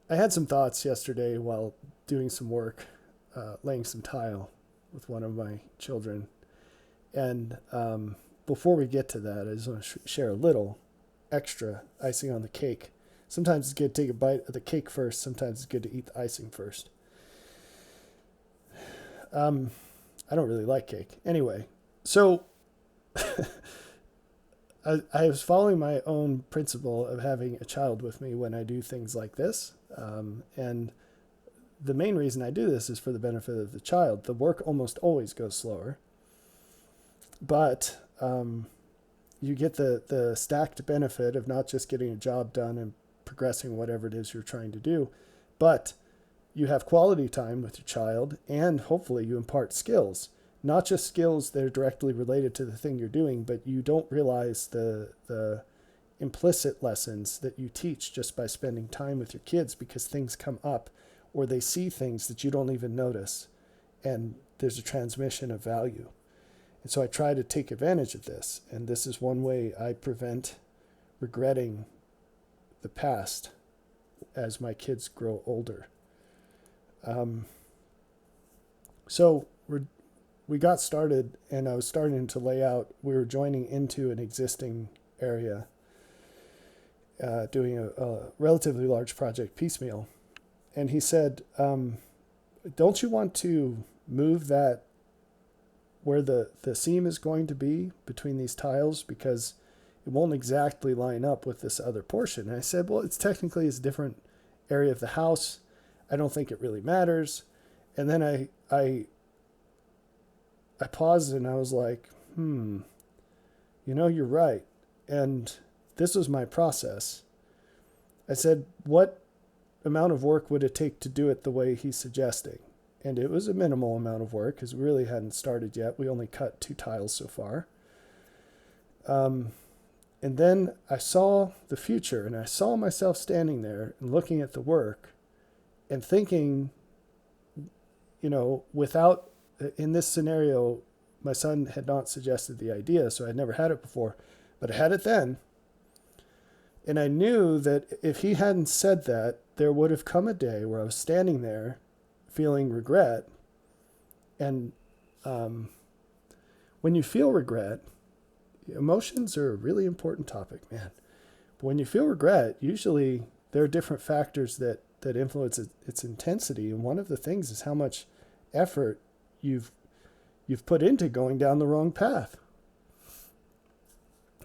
I had some thoughts yesterday while doing some work, laying some tile with one of my children. And before we get to that, I just want to share a little extra icing on the cake. Sometimes it's good to take a bite of the cake first. Sometimes it's good to eat the icing first. Um, I don't really like cake. Anyway, so I was following my own principle of having a child with me when I do things like this. And the main reason I do this is for the benefit of the child. The work almost always goes slower, but you get the stacked benefit of not just getting a job done and progressing whatever it is you're trying to do, but you have quality time with your child, and hopefully you impart skills, not just skills that are directly related to the thing you're doing, but you don't realize the implicit lessons that you teach just by spending time with your kids, because things come up or they see things that you don't even notice, and there's a transmission of value. And so I try to take advantage of this, and this is one way I prevent regretting the past as my kids grow older. Um, so we got started, and I was starting to lay out. We were joining into an existing area, doing a relatively large project piecemeal. And he said, "Don't you want to move that where the seam is going to be between these tiles, because it won't exactly line up with this other portion?" And I said, "Well, it's technically a different area of the house. I don't think it really matters." And then I paused and I was like, you're right. And this was my process. I said, what amount of work would it take to do it the way he's suggesting? And it was a minimal amount of work because we really hadn't started yet. We only cut 2 tiles so far. And then I saw the future, and I saw myself standing there and looking at the work and thinking, without, in this scenario, my son had not suggested the idea, so I'd never had it before, but I had it then. And I knew that if he hadn't said that, there would have come a day where I was standing there feeling regret. And when you feel regret, emotions are a really important topic, man. But when you feel regret, usually there are different factors that influence its intensity. And one of the things is how much effort you've put into going down the wrong path.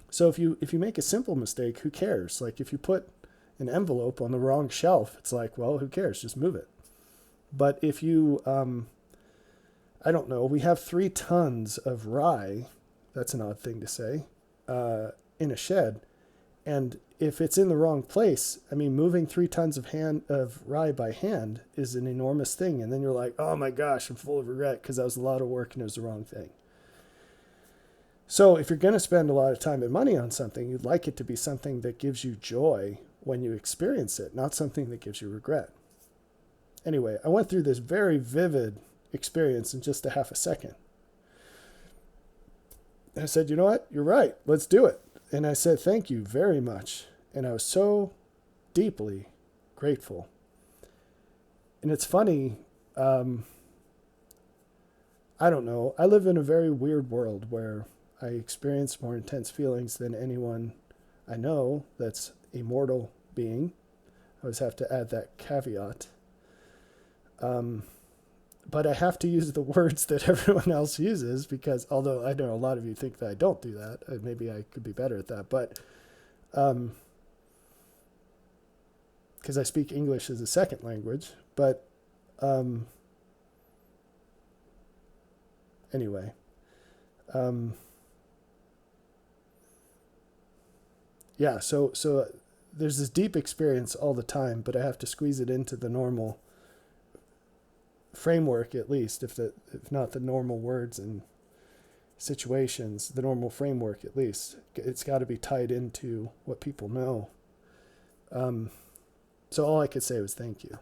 So if you make a simple mistake, who cares? Like if you put an envelope on the wrong shelf, it's like, well, who cares? Just move it. But if you, I don't know, we have 3 tons of rye. That's an odd thing to say, in a shed. And if it's in the wrong place, I mean, moving 3 tons of rye by hand is an enormous thing. And then you're like, oh my gosh, I'm full of regret because that was a lot of work and it was the wrong thing. So if you're going to spend a lot of time and money on something, you'd like it to be something that gives you joy when you experience it, not something that gives you regret. Anyway, I went through this very vivid experience in just a half a second. And I said, you know what? You're right. Let's do it. And I said, thank you very much. And I was so deeply grateful. And it's funny, I don't know. I live in a very weird world where I experience more intense feelings than anyone I know that's a mortal being. I always have to add that caveat. But I have to use the words that everyone else uses, because although I know a lot of you think that I don't do that, maybe I could be better at that. But because I speak English as a second language. But anyway. Yeah, so there's this deep experience all the time, but I have to squeeze it into the normal framework, at least, if not the normal words and situations, the normal framework, at least. It's got to be tied into what people know. So all I could say was thank you.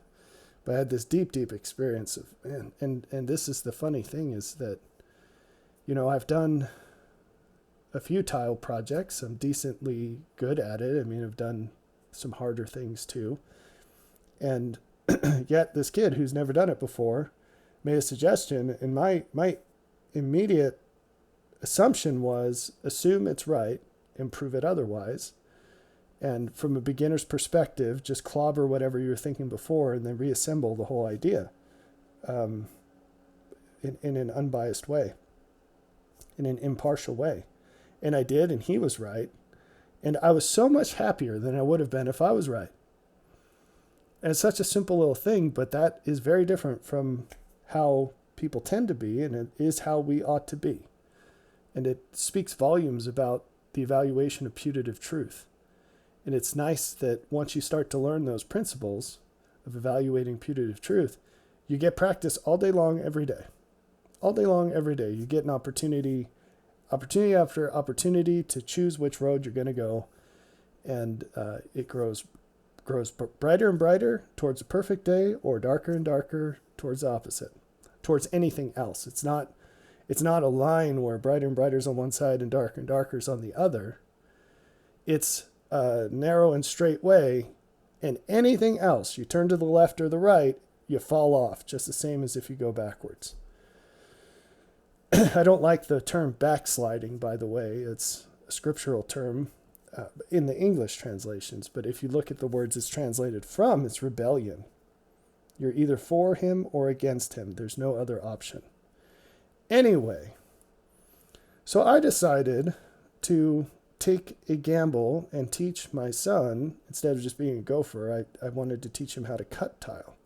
But I had this deep experience of, and this is the funny thing, is that, I've done a few tile projects. I'm decently good at it. I mean, I've done some harder things too. And yet this kid who's never done it before made a suggestion, and my immediate assumption was assume it's right and prove it otherwise. And from a beginner's perspective, just clobber whatever you were thinking before and then reassemble the whole idea in an unbiased way, in an impartial way. And I did, and he was right. And I was so much happier than I would have been if I was right. And it's such a simple little thing, but that is very different from how people tend to be, and it is how we ought to be. And it speaks volumes about the evaluation of putative truth. And it's nice that once you start to learn those principles of evaluating putative truth, you get practice all day long, every day. All day long, every day. You get an opportunity after opportunity to choose which road you're going to go. And it grows brighter and brighter towards a perfect day, or darker and darker towards the opposite, towards anything else. It's not a line where brighter and brighter is on one side and darker is on the other. It's a narrow and straight way, and anything else, you turn to the left or the right, you fall off, just the same as if you go backwards. I don't like the term backsliding, by the way. It's a scriptural term in the English translations, but if you look at the words it's translated from, it's rebellion. You're either for him or against him. There's no other option. Anyway, so I decided to take a gamble and teach my son, instead of just being a gopher, I wanted to teach him how to cut tile.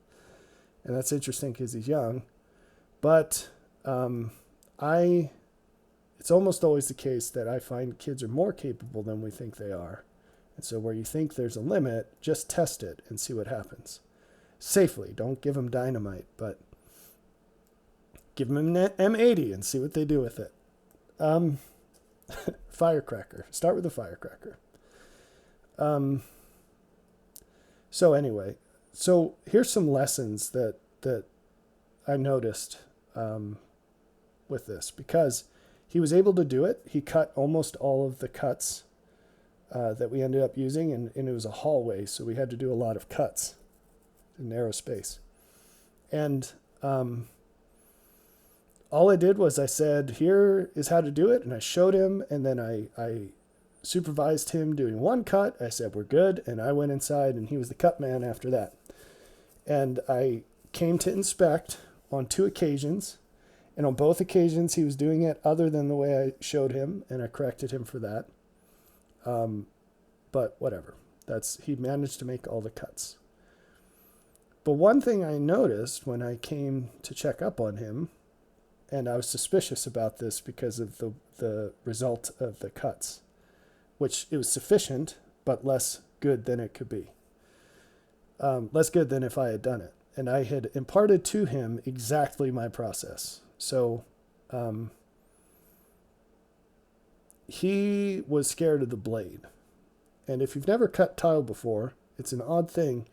And that's interesting because he's young. But it's almost always the case that I find kids are more capable than we think they are. And so where you think there's a limit, just test it and see what happens. Safely. Don't give them dynamite, but give them an M80 and see what they do with it. Firecracker. Start with a firecracker. So anyway, so here's some lessons that I noticed with this, because he was able to do it. He cut almost all of the cuts that we ended up using, and it was a hallway, so we had to do a lot of cuts in narrow space. And all I did was I said, here is how to do it, and I showed him, and then I supervised him doing one cut. I said, we're good, and I went inside, and he was the cut man after that. And I came to inspect on 2 occasions, and on both occasions he was doing it other than the way I showed him, and I corrected him for that. But whatever. He managed to make all the cuts. But one thing I noticed when I came to check up on him, and I was suspicious about this because of the result of the cuts, which it was sufficient, but less good than it could be. Less good than if I had done it. And I had imparted to him exactly my process. So he was scared of the blade. And if you've never cut tile before, it's an odd thing.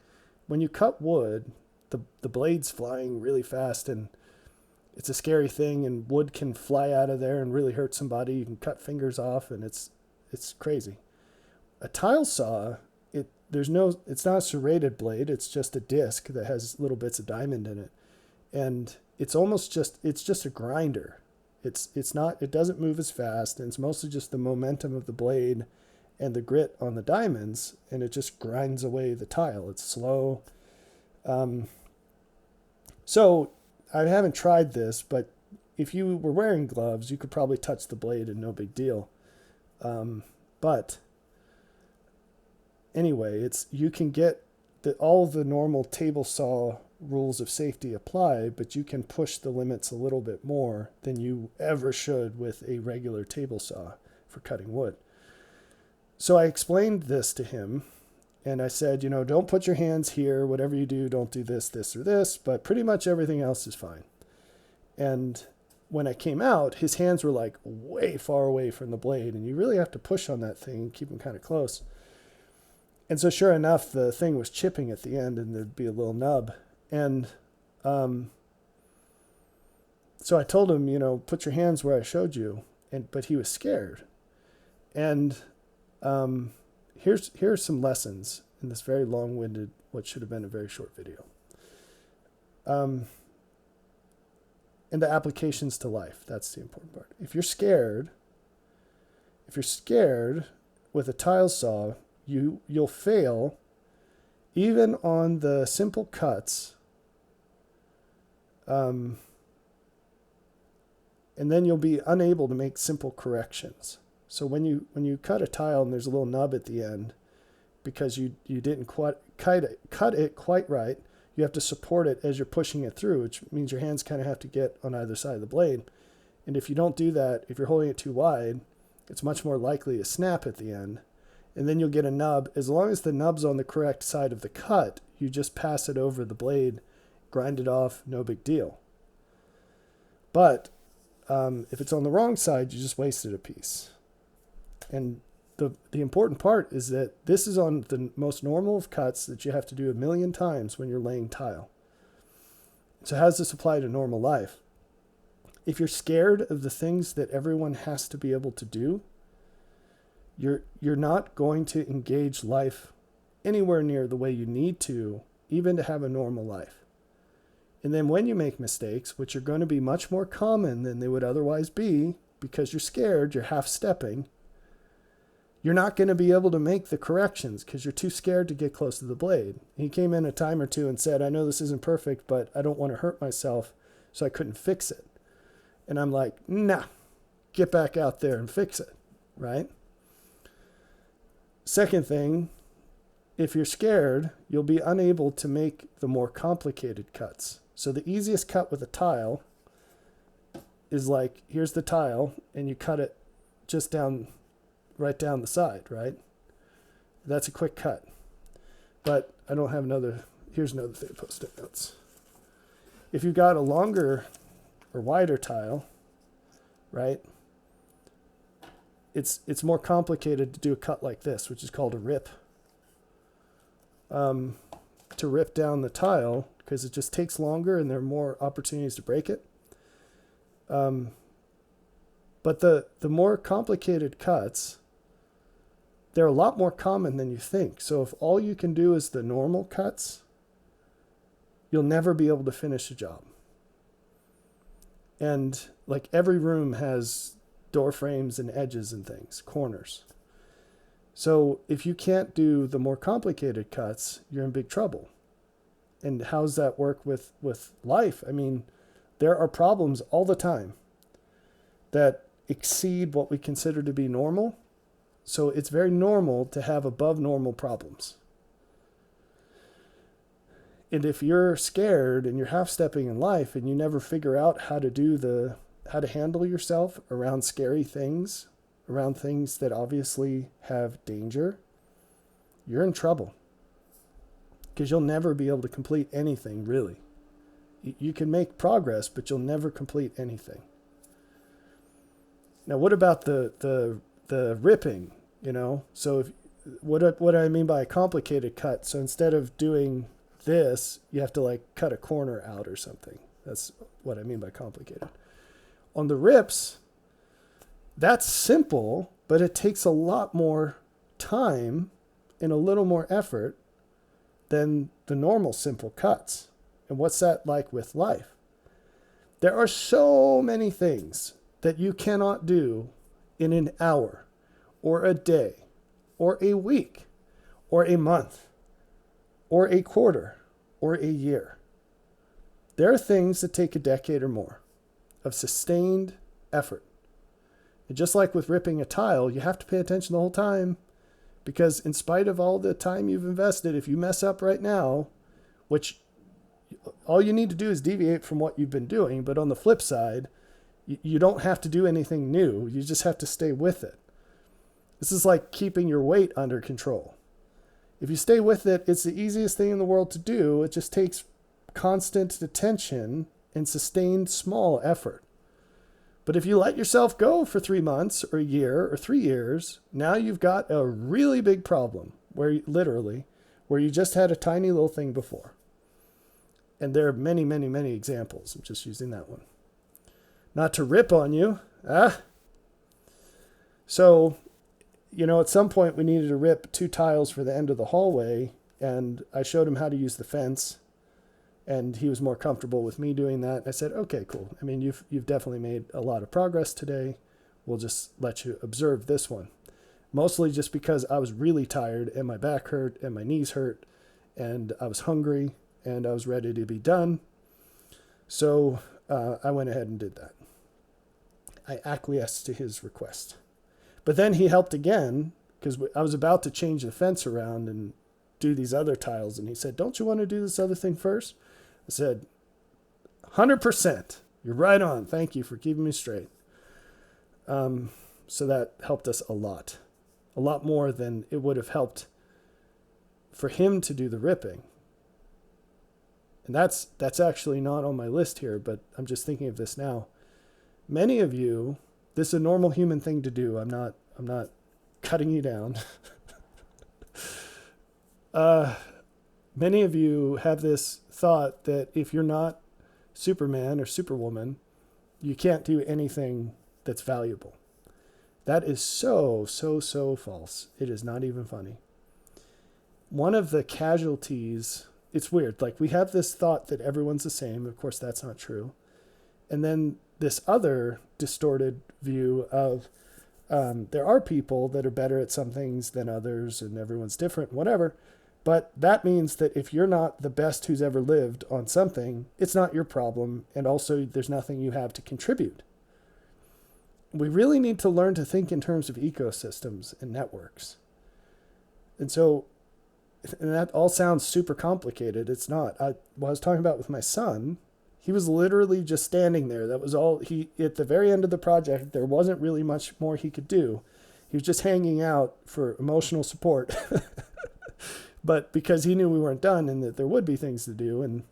When you cut wood, the blade's flying really fast, and it's a scary thing, and wood can fly out of there and really hurt somebody. You can cut fingers off, and it's crazy. A tile saw, it's not a serrated blade, it's just a disc that has little bits of diamond in it. And it's just a grinder. It doesn't move as fast, and it's mostly just the momentum of the blade and the grit on the diamonds, and it just grinds away the tile. It's slow. So I haven't tried this, but if you were wearing gloves, you could probably touch the blade and no big deal. But anyway, you can get all the normal table saw rules of safety apply, but you can push the limits a little bit more than you ever should with a regular table saw for cutting wood. So I explained this to him, and I said, don't put your hands here. Whatever you do, don't do this, this, or this, but pretty much everything else is fine. And when I came out, his hands were like way far away from the blade, and you really have to push on that thing and keep them kind of close. And so sure enough, the thing was chipping at the end, and there'd be a little nub. And so I told him, put your hands where I showed you, but he was scared. And here's some lessons. in this very long-winded, what should have been a very short video. And the applications to life, that's the important part. If you're scared with a tile saw, you'll fail even on the simple cuts. And then you'll be unable to make simple corrections. So when you cut a tile and there's a little nub at the end, because you didn't quite cut it quite right, you have to support it as you're pushing it through, which means your hands kind of have to get on either side of the blade. And if you don't do that, if you're holding it too wide, it's much more likely to snap at the end. And then you'll get a nub. As long as the nub's on the correct side of the cut, you just pass it over the blade, grind it off, no big deal. But if it's on the wrong side, you just wasted a piece. And the important part is that this is on the most normal of cuts that you have to do 1 million times when you're laying tile. So how does this apply to normal life? If you're scared of the things that everyone has to be able to do, you're not going to engage life anywhere near the way you need to, even to have a normal life. And then when you make mistakes, which are going to be much more common than they would otherwise be, because you're scared, you're half-stepping, you're not going to be able to make the corrections because you're too scared to get close to the blade. He came in a time or two and said, I know this isn't perfect, but I don't want to hurt myself, so I couldn't fix it. And I'm like, nah, get back out there and fix it, right? Second thing, if you're scared, you'll be unable to make the more complicated cuts. So the easiest cut with a tile is like, here's the tile, and you cut it just right down the side, right? That's a quick cut. But I don't have here's another thing, post-it notes. If you've got a longer or wider tile, right, it's more complicated to do a cut like this, which is called a rip. To rip down the tile, because it just takes longer and there are more opportunities to break it. But the more complicated cuts, they're a lot more common than you think. So if all you can do is the normal cuts, you'll never be able to finish a job. And like every room has door frames and edges and things, corners. So if you can't do the more complicated cuts, you're in big trouble. And how does that work with life? I mean, there are problems all the time that exceed what we consider to be normal. So it's very normal to have above normal problems. And if you're scared and you're half-stepping in life and you never figure out how to handle yourself around scary things, around things that obviously have danger, you're in trouble. Because you'll never be able to complete anything, really. You can make progress, but you'll never complete anything. Now, what about the ripping, So what I mean by a complicated cut, so instead of doing this, you have to like cut a corner out or something. That's what I mean by complicated. On the rips, that's simple, but it takes a lot more time and a little more effort than the normal simple cuts. And what's that like with life? There are so many things that you cannot do in an hour or a day or a week or a month or a quarter or a year. There are things that take a decade or more of sustained effort. And just like with ripping a tile, you have to pay attention the whole time, because in spite of all the time you've invested, if you mess up right now, which all you need to do is deviate from what you've been doing, but on the flip side, you don't have to do anything new. You just have to stay with it. This is like keeping your weight under control. If you stay with it, it's the easiest thing in the world to do. It just takes constant attention and sustained small effort. But if you let yourself go for 3 months or a year or 3 years, now you've got a really big problem where you just had a tiny little thing before. And there are many, many, many examples. I'm just using that one. Not to rip on you. So at some point we needed to rip 2 tiles for the end of the hallway, and I showed him how to use the fence, and he was more comfortable with me doing that. I said, okay, cool. I mean, you've definitely made a lot of progress today. We'll just let you observe this one. Mostly just because I was really tired and my back hurt and my knees hurt and I was hungry and I was ready to be done. So I went ahead and did that. I acquiesced to his request. But then he helped again because I was about to change the fence around and do these other tiles. And he said, don't you want to do this other thing first? I said, 100%. You're right on. Thank you for keeping me straight. So that helped us a lot more than it would have helped for him to do the ripping. And that's actually not on my list here, but I'm just thinking of this now. Many of you, this is a normal human thing to do. I'm not cutting you down. Many of you have this thought that if you're not Superman or Superwoman, you can't do anything that's valuable. That is so false. It is not even funny. One of the casualties, it's weird. Like we have this thought that everyone's the same. Of course, that's not true. And then this other distorted view of there are people that are better at some things than others and everyone's different, whatever. But that means that if you're not the best who's ever lived on something, it's not your problem. And also there's nothing you have to contribute. We really need to learn to think in terms of ecosystems and networks. And that all sounds super complicated. It's not. What I was talking about with my son, he was literally just standing there. That was all at the very end of the project, there wasn't really much more he could do. He was just hanging out for emotional support. But because he knew we weren't done and that there would be things to do, and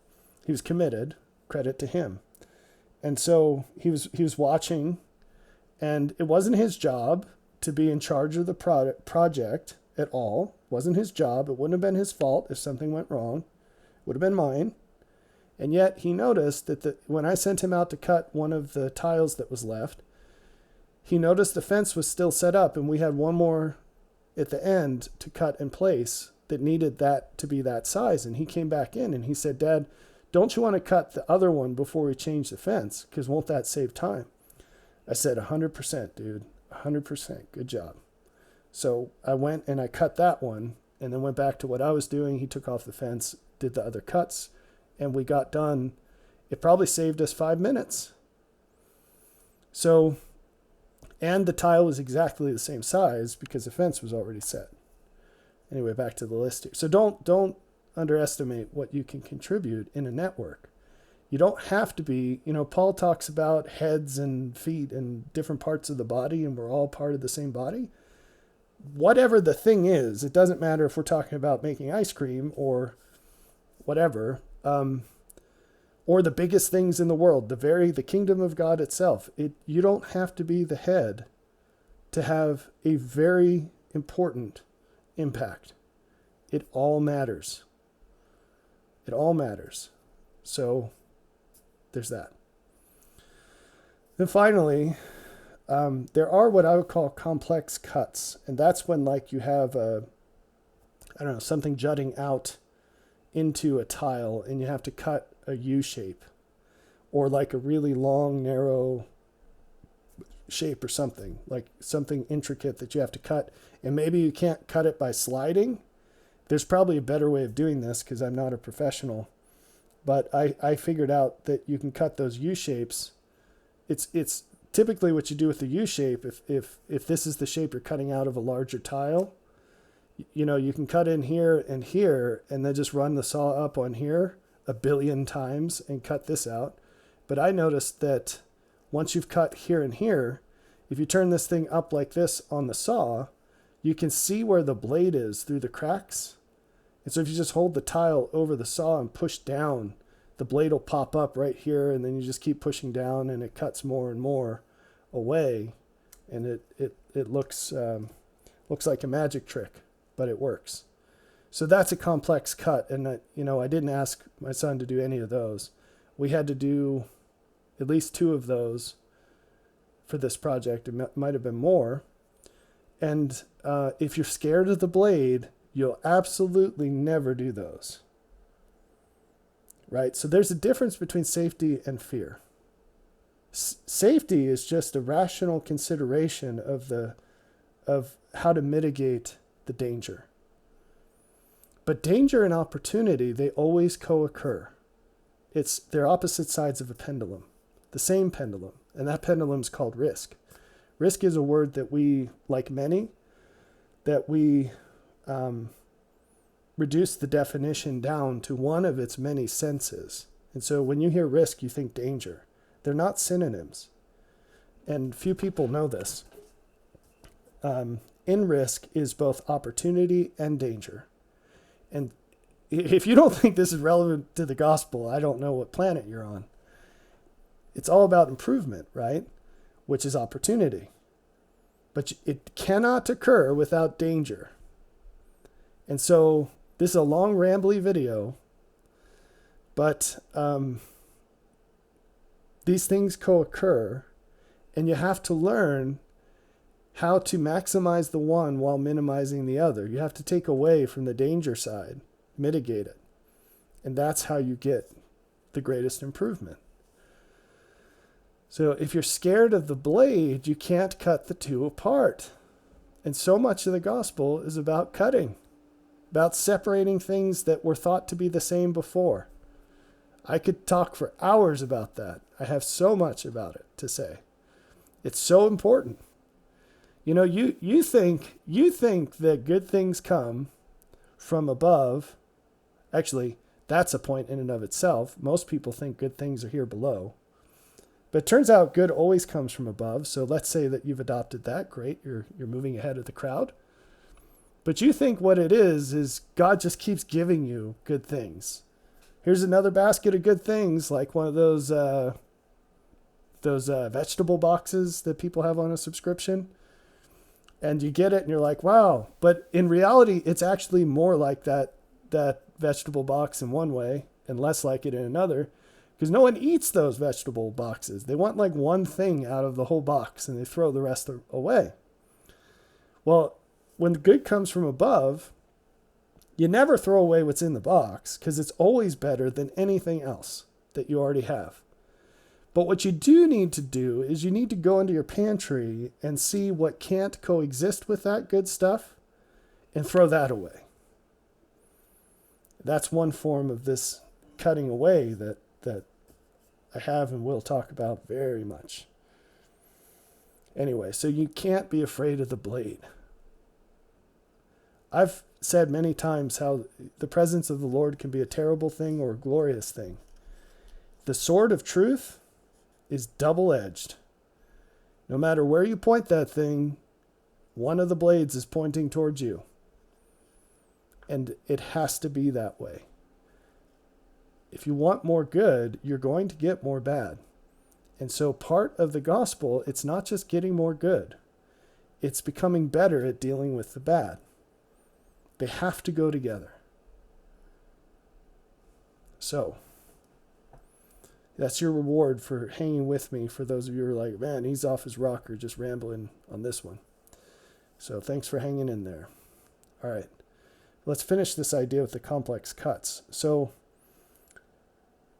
he was committed, credit to him. And so he was watching. And it wasn't his job to be in charge of the project at all. It wasn't his job. It wouldn't have been his fault if something went wrong. It would have been mine. And yet he noticed that when I sent him out to cut one of the tiles that was left, he noticed the fence was still set up and we had one more at the end to cut in place that needed that to be that size. And he came back in and he said, Dad, don't you want to cut the other one before we change the fence? Because won't that save time? I said, 100%, dude, 100%. Good job. So I went and I cut that one and then went back to what I was doing. He took off the fence, did the other cuts, and we got done. It probably saved us 5 minutes. So, and the tile was exactly the same size because the fence was already set. Anyway, back to the list here. So don't underestimate what you can contribute in a network. You don't have to be, Paul talks about heads and feet and different parts of the body, and we're all part of the same body. Whatever the thing is, it doesn't matter if we're talking about making ice cream or whatever, or the biggest things in the world, the kingdom of God itself. You don't have to be the head to have a very important impact. It all matters. It all matters. So there's that. Then finally, there are what I would call complex cuts. And that's when you have something jutting out into a tile and you have to cut a U shape or like a really long, narrow shape or something, like something intricate that you have to cut. And maybe you can't cut it by sliding. There's probably a better way of doing this because I'm not a professional. But I figured out that you can cut those U shapes. It's typically what you do with the U shape. If this is the shape you're cutting out of a larger tile, you can cut in here and then just run the saw up on here 1 billion times and cut this out. But I noticed that once you've cut here and here, if you turn this thing up like this on the saw, you can see where the blade is through the cracks. And so if you just hold the tile over the saw and push down, the blade will pop up right here, and then you just keep pushing down and it cuts more and more away. And it looks like a magic trick, but it works. So that's a complex cut. And I didn't ask my son to do any of those. We had to do at least 2 of those for this project. It might have been more. And if you're scared of the blade, you'll absolutely never do those. Right? So there's a difference between safety and fear. Safety is just a rational consideration of how to mitigate the danger. But danger and opportunity, they always co-occur. They're opposite sides of a pendulum, the same pendulum, and that pendulum is called risk. Risk is a word that we, like many, that we reduce the definition down to one of its many senses. And so when you hear risk, you think danger. They're not synonyms. And few people know this. In risk is both opportunity and danger. And if you don't think this is relevant to the gospel, I don't know what planet you're on. It's all about improvement, right? Which is opportunity. But it cannot occur without danger. And so this is a long, rambly video, but these things co-occur, and you have to learn how to maximize the one while minimizing the other. You have to take away from the danger side, mitigate it. And that's how you get the greatest improvement. So if you're scared of the blade, you can't cut the two apart. And so much of the gospel is about cutting, about separating things that were thought to be the same before. I could talk for hours about that. I have so much about it to say. It's so important. You know, you think that good things come from above. Actually, that's a point in and of itself. Most people think good things are here below. But it turns out good always comes from above. So let's say that you've adopted that. Great. You're moving ahead of the crowd. But you think what it is God just keeps giving you good things. Here's another basket of good things, like one of those vegetable boxes that people have on a subscription. And you get it and you're like, wow. But in reality, it's actually more like that vegetable box in one way and less like it in another, because no one eats those vegetable boxes. They want like one thing out of the whole box and they throw the rest away. Well, when the good comes from above, you never throw away what's in the box because it's always better than anything else that you already have. But what you do need to do is you need to go into your pantry and see what can't coexist with that good stuff and throw that away. That's one form of this cutting away that I have and will talk about very much. Anyway, so you can't be afraid of the blade. I've said many times how the presence of the Lord can be a terrible thing or a glorious thing. The sword of truth is double-edged. No matter where you point that thing, one of the blades is pointing towards you. And it has to be that way. If you want more good, you're going to get more bad. And so part of the gospel, it's not just getting more good. It's becoming better at dealing with the bad. They have to go together. So, that's your reward for hanging with me, for those of you who are like, man, he's off his rocker just rambling on this one. So thanks for hanging in there. All right, let's finish this idea with the complex cuts. So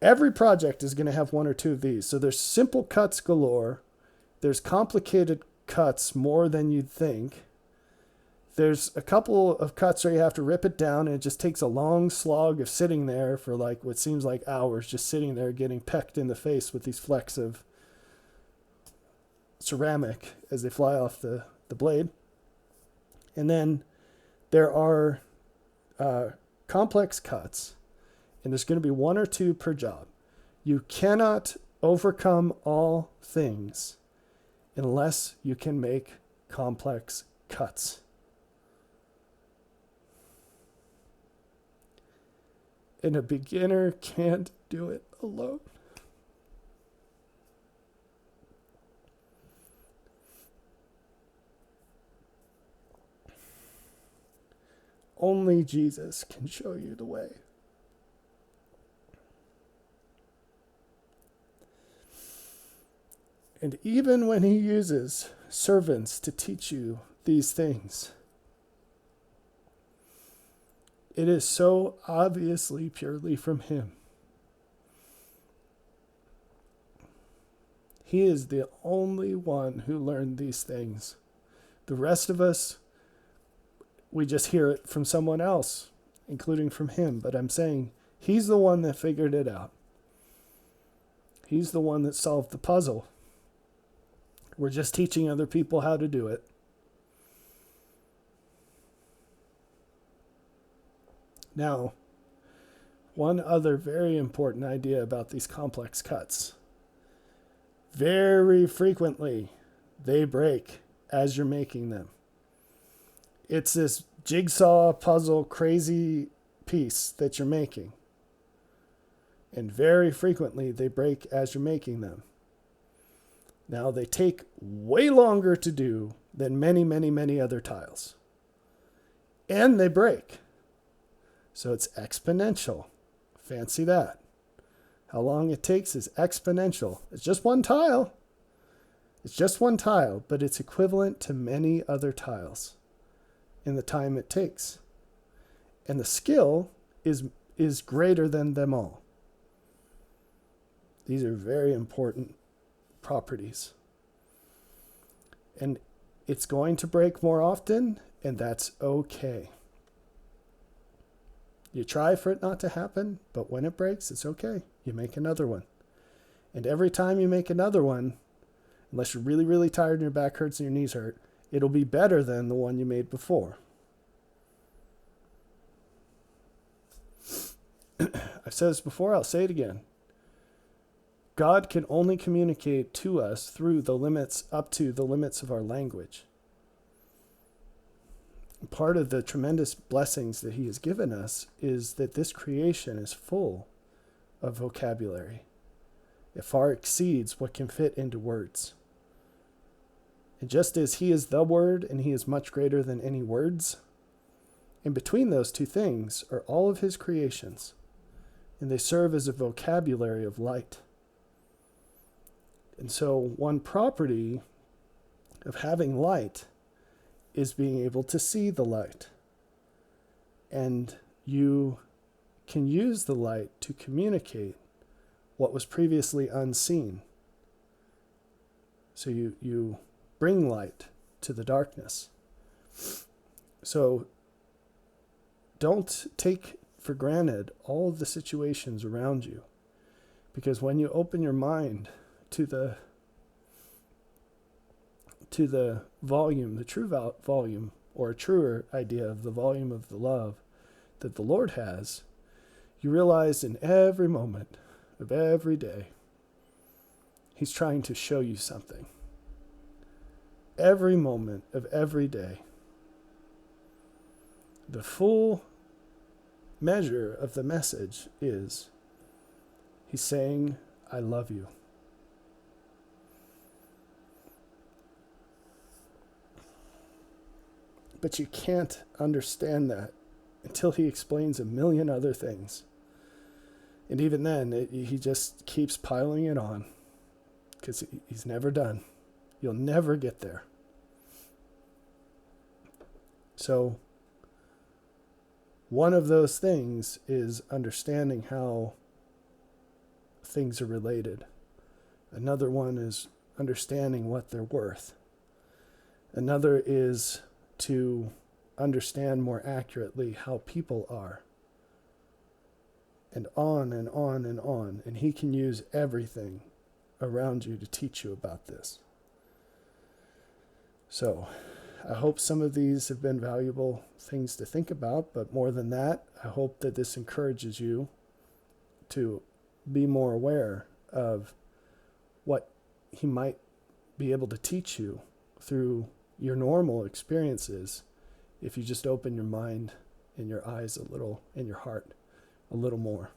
every project is going to have one or two of these. So there's simple cuts galore. There's complicated cuts more than you'd think. There's a couple of cuts where you have to rip it down and it just takes a long slog of sitting there for like what seems like hours, just sitting there getting pecked in the face with these flecks of ceramic as they fly off the blade. And then there are complex cuts, and there's going to be one or two per job. You cannot overcome all things unless you can make complex cuts. And a beginner can't do it alone. Only Jesus can show you the way. And even when he uses servants to teach you these things, it is so obviously purely from him. He is the only one who learned these things. The rest of us, we just hear it from someone else, including from him. But I'm saying he's the one that figured it out. He's the one that solved the puzzle. We're just teaching other people how to do it. Now, one other very important idea about these complex cuts. Very frequently, they break as you're making them. It's this jigsaw puzzle crazy piece that you're making. And very frequently, they break as you're making them. Now, they take way longer to do than many, many, many other tiles. And they break. So it's exponential. Fancy that. How long it takes is exponential. It's just one tile. It's just one tile, but it's equivalent to many other tiles in the time it takes. And the skill is greater than them all. These are very important properties. And it's going to break more often, and that's okay. You try for it not to happen, but when it breaks, it's okay. You make another one. And every time you make another one, unless you're really, really tired and your back hurts and your knees hurt, it'll be better than the one you made before. I've said this before, I'll say it again. God can only communicate to us through the limits, up to the limits of our language. Part of the tremendous blessings that he has given us is that this creation is full of vocabulary. It far exceeds what can fit into words. And just as he is the word and he is much greater than any words, in between those two things are all of his creations, and they serve as a vocabulary of light. And so one property of having light is being able to see the light. And you can use the light to communicate what was previously unseen. So you bring light to the darkness. So don't take for granted all of the situations around you. Because when you open your mind to the volume, the true volume, or a truer idea of the volume of the love that the Lord has, you realize in every moment of every day, he's trying to show you something. Every moment of every day. The full measure of the message is, he's saying, I love you. But you can't understand that until he explains a million other things. And even then, he just keeps piling it on because he's never done. You'll never get there. So one of those things is understanding how things are related. Another one is understanding what they're worth. Another is to understand more accurately how people are. And on and on and on. And he can use everything around you to teach you about this. So, I hope some of these have been valuable things to think about, but more than that, I hope that this encourages you to be more aware of what he might be able to teach you through your normal experiences if you just open your mind and your eyes a little and your heart a little more.